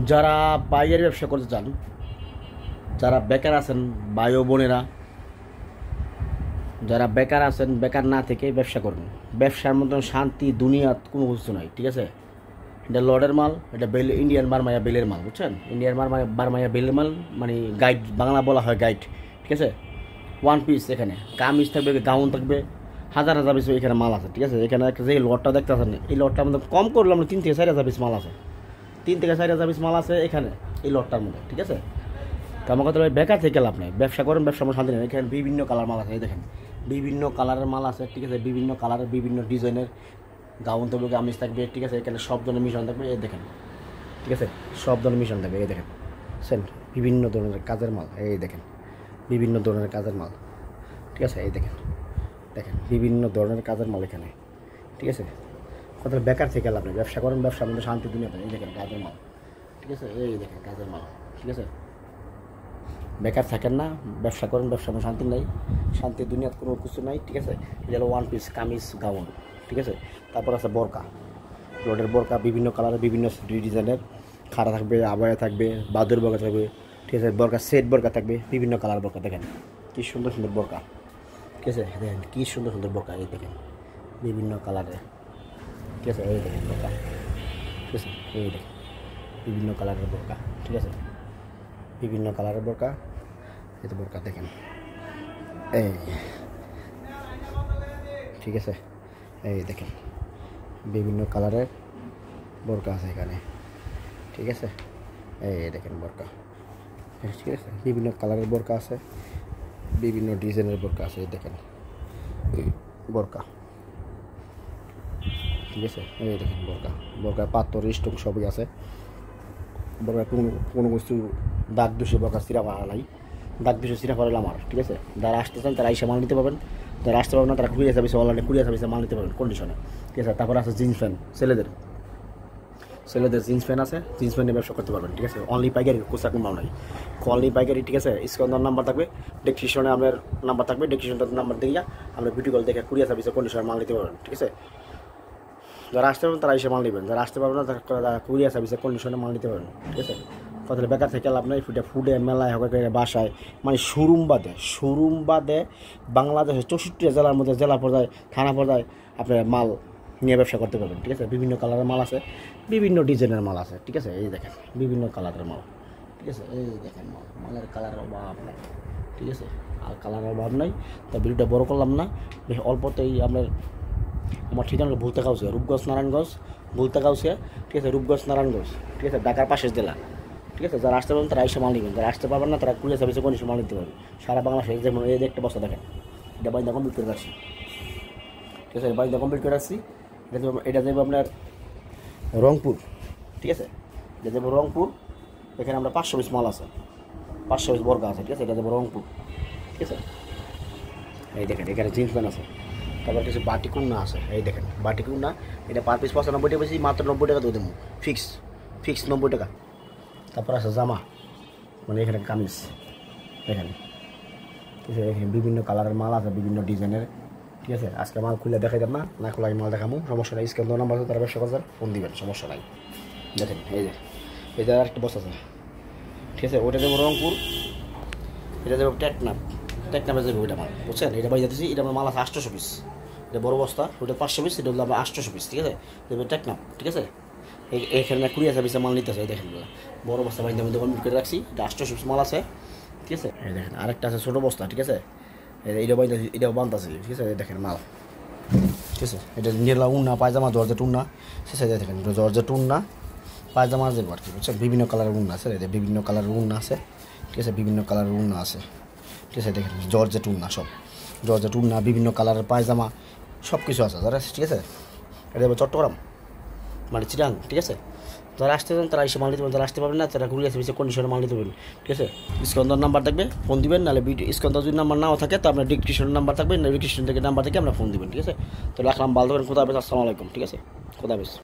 যারা পাইকারি ব্যবসা করতে চান, যারা বেকার আছেন ভাই ও বোনেরা, যারা বেকার আছেন, বেকার না থেকে ব্যবসা করুন। ব্যবসার মতন শান্তি দুনিয়াত কোনো কিছু নাই, ঠিক আছে? এটা লর্ডের মাল, এটা ইন্ডিয়ান বারমায়া বেলের মাল, বুঝছেন? ইন্ডিয়ান বারমায়া বেলের মাল, মানে গাইড, বাংলা বলা হয় গাইড, ঠিক আছে? ওয়ান পিস, এখানে কামিজ থাকবে, গাউন থাকবে, হাজার হাজার পিস এখানে মাল আছে, ঠিক আছে? এখানে যে লটটা দেখতে আছেন, এই লটটার মধ্যে কম করলাম 3 থেকে 4 হাজার পিস মাল আছে, 3 থেকে 4 হাজার পিস মাল আছে এখানে এই লটটার মধ্যে, ঠিক আছে? তো আমার কথা বেকার থেকে লাভ নেই, ব্যবসা করেন, ব্যবসা আমার শান্তি নেই। এখানে বিভিন্ন কালার মাল আছে, এই দেখেন বিভিন্ন কালারের মাল আছে, ঠিক আছে? বিভিন্ন কালারের বিভিন্ন ডিজাইনের গাউন থাকবে, কামিজ থাকবে, ঠিক আছে? এখানে সব ধরনের মিশন থাকবে, এই দেখেন, ঠিক আছে? সব ধরনের মিশন থাকবে, এই দেখেন সেন বিভিন্ন ধরনের কাজের মাল, এই দেখেন বিভিন্ন ধরনের কাজের মাল, ঠিক আছে? এই দেখেন, দেখেন বিভিন্ন ধরনের কাজের মাল এখানে, ঠিক আছে? কথা বেকার থেকে লাভ নেই, ব্যবসা করেন, ব্যবসার মধ্যে শান্তি দুনিয়া পায়। এই দেখেন কাজের মাল, ঠিক আছে? এই দেখেন কাজের মাল, ঠিক আছে? বেকার থাকেন না, ব্যবসা করেন, ব্যবসার মধ্যে শান্তি নাই, শান্তি দুনিয়ার কোনো কিছু নাই, ঠিক আছে? এটা হলো ওয়ান পিস কামিজ গাউন, ঠিক আছে? তারপর আছে বোরকা, রোডের বোরকা বিভিন্ন কালারের, বিভিন্ন ডিজাইনের, খাড়া থাকবে, আবায়া থাকবে, বাদুর বোরকা থাকবে, ঠিক আছে? বোরকা সেট বোরকা থাকবে, বিভিন্ন কালার বোরকা, দেখেন কী সুন্দর সুন্দর বোরকা, ঠিক আছে? দেখেন কী সুন্দর সুন্দর বোরকা, এই দেখেন বিভিন্ন কালারের, ঠিক আছে? এই দেখেন বোরকা, ঠিক আছে? এই দেখেন বিভিন্ন কালারের বোরকা, ঠিক আছে? বিভিন্ন কালারের বোরকা, এই তো বোরকা দেখেন, এই ঠিক আছে? এই দেখেন বিভিন্ন কালারের বোরকা আছে এখানে, ঠিক আছে? এই দেখেন বোরকা, ঠিক আছে? বিভিন্ন কালারের বোরকা আছে, বিভিন্ন ডিজাইনের বোরকা আছে, এই দেখেন বোরকা, ঠিক আছে? এই দেখেন বোরকা, বোরকা পাথর স্টোন সবই আছে। বোরকা কোনো কিছু দাগ দুষে বোরকা সিরা পাড়া নাই, দাগ দুষে সিরা পাড়ালে আমার, ঠিক আছে? যারা আসতে চান তারা এসে মাল নিতে পারবেন, যারা আসতে পারবেন না তারা কুরিয়ার সার্ভিসে, অনলাইনে কুরিয়ার সার্ভিসে মাল নিতে পারবেন কন্ডিশনে, ঠিক আছে? তারপর আছে জিন্স প্যান্ট, ছেলেদের জিন্স প্যান্ট আছে, জিন্স প্যান্টের ব্যবসা করতে পারবেন, ঠিক আছে? অনলি পাইকারি, কোচা কোনো মাল নাই, অনলি পাইকারি, ঠিক আছে? স্ক্রিনের নাম্বার থাকবে, ডেসক্রিপশনে আপনার নাম্বার থাকবে, ডেসক্রিপশনটার নাম্বার দিয়ে আমরা ভিডিও কল দেখে কুরিয়ার সার্ভিসে কন্ডিশনে মাল নিতে পারবেন, ঠিক আছে? যারা আসতে পারবেন তারা এসে মাল নেবেন, যারা আসতে পারবেন না তারা কুরিয়ার সার্ভিসে কন্ডিশনে মাল নিতে পারবেন, ঠিক আছে? কথা বেকার থেকে লাভ নাই, ফুডে মেলায় হোক, বাসায়, মানে শোরুম বাদে বাংলাদেশের 64 জেলার মধ্যে, জেলা পর্যায়ে, থানা পর্যায়ে আপনার মাল নিয়ে ব্যবসা করতে পারবেন, ঠিক আছে? বিভিন্ন কালারের মাল আছে, বিভিন্ন ডিজাইনের মাল আছে, ঠিক আছে? এই দেখেন বিভিন্ন কালারের মাল, ঠিক আছে? এই দেখেন মালের কালারের অভাব নাই, ঠিক আছে? আর কালারের অভাব নাই। তো ভিডিওটা বড় করলাম না, বেশ অল্পতেই আপনার আমার ঠিকানা ভুলতা গাউসিয়া, রূপগঞ্জ নারায়ণগঞ্জ, ভুলতা গাউসিয়া, ঠিক আছে? রূপগঞ্জ নারায়ণগঞ্জ, ঠিক আছে? ঢাকার পাশের জেলা, ঠিক আছে? যারা আসতে পারবেন তারা এসে মাল নেবেন, যারা আসতে পারবেন না তারা কুরিয়ার সার্ভিসে কোনো মাল নিতে পারবেন সারা বাংলাদেশে। যেমন এই একটা বস্তা দেখেন, এটা বাইন্দা কমপ্লিট করে রাখছি, ঠিক আছে? বাইন্দা কমপ্লিট করে রাখছি, এটা যাবো আপনার রংপুর, ঠিক আছে? এটা যাবো রংপুর, এখানে আমরা 500 পিস মাল আছে, 500 পিস বর্গা আছে, ঠিক আছে? এটা যাবো রংপুর, ঠিক আছে? এই দেখেন এখানে জিন্স প্যান্ট আছে, তারপর কিছু বাটিকুন্না আছে, এই দেখেন বাটিকুন্না, এটা পার পিস 95 টাকা বেশি, মাত্র 90 টাকা দিয়ে দেবো, ফিক্স 90 টাকা। তারপর আছে জামা, মানে এখানে কামিজ, দেখেন, ঠিক আছে? এখানে বিভিন্ন কালারের মাল আছে, বিভিন্ন ডিজাইনের, ঠিক আছে? আজকে মাল খুলে দেখাই দেন না খোলাই মাল দেখাবো, সমস্যা নাই। স্ক্যান নাম্বার আছে, তারা ব্যবসা করছেন, ফোন দিবেন, সমস্যা নাই। দেখেন এই যে আরেকটা বস্তা আছে, ঠিক আছে? ওইটা যাবো রংপুর, এটা যাবো টেকনাপে যাবে ওইটা মাল, বুঝছেন? এটা বাই যাচ্ছি, এটা আমার মাল আছে 800 পিস, এটা বড় বস্তা, ওইটা 500 পিস, এটা হলো আমার 800 পিস, ঠিক আছে? টেকনাপ, ঠিক আছে? এখানে কুরিয়ার সার্ভিসে মাল নিতে আছে, দেখেন বড় বস্তা বাইন্দা মধ্যে কমপ্লিট করে রাখছি, এটা 800 পিস মাল আছে, ঠিক আছে? এই দেখেন আরেকটা আছে ছোটো বস্তা, ঠিক আছে? এটা বাইন্দা, এটাও বান্ধ আছে, ঠিক আছে? দেখেন মাল, ঠিক আছে? এটা নীলা উন্না পায়জামা, জর্জেট উন্না, ঠিক আছে? দেখেন জর্জেট উন্না পায়জামা দেবো আর কি, বুঝছেন? বিভিন্ন কালারের উন্না আছে, বিভিন্ন কালারের উন্না আছে, ঠিক আছে? বিভিন্ন কালারের উন্না আছে, ঠিক আছে? দেখেন জর্জেট উন্না, সব জর্জেট উন্না, বিভিন্ন কালারের পায়জামা, সব কিছু আছে, যারা, ঠিক আছে? এটা যাবে চট্টগ্রাম, মানে চিরাং, ঠিক আছে? যারা আসতে চান তারা এসে মাল নিতে পারবেন, যারা আসতে পারবেন না তারা কুরিয়ার সার্ভিসে কন্ডিশনে মাল নিতে পারবেন, ঠিক আছে? স্ক্যানার নাম্বার থাকবে, ফোন দিবেন, নাহলে স্ক্যানার যদি নাম্বার নাও থাকে তো আপনার ডিসক্রিপশনের নাম্বার থাকবে, ডিসক্রিপশন থেকে নাম্বার থেকে আমরা ফোন দিবেন, ঠিক আছে? তো রাখলাম, ভালো থাকবেন, খোদা হাফেজ, আসসালামু আলাইকুম, ঠিক আছে? খোদা হাফেজ।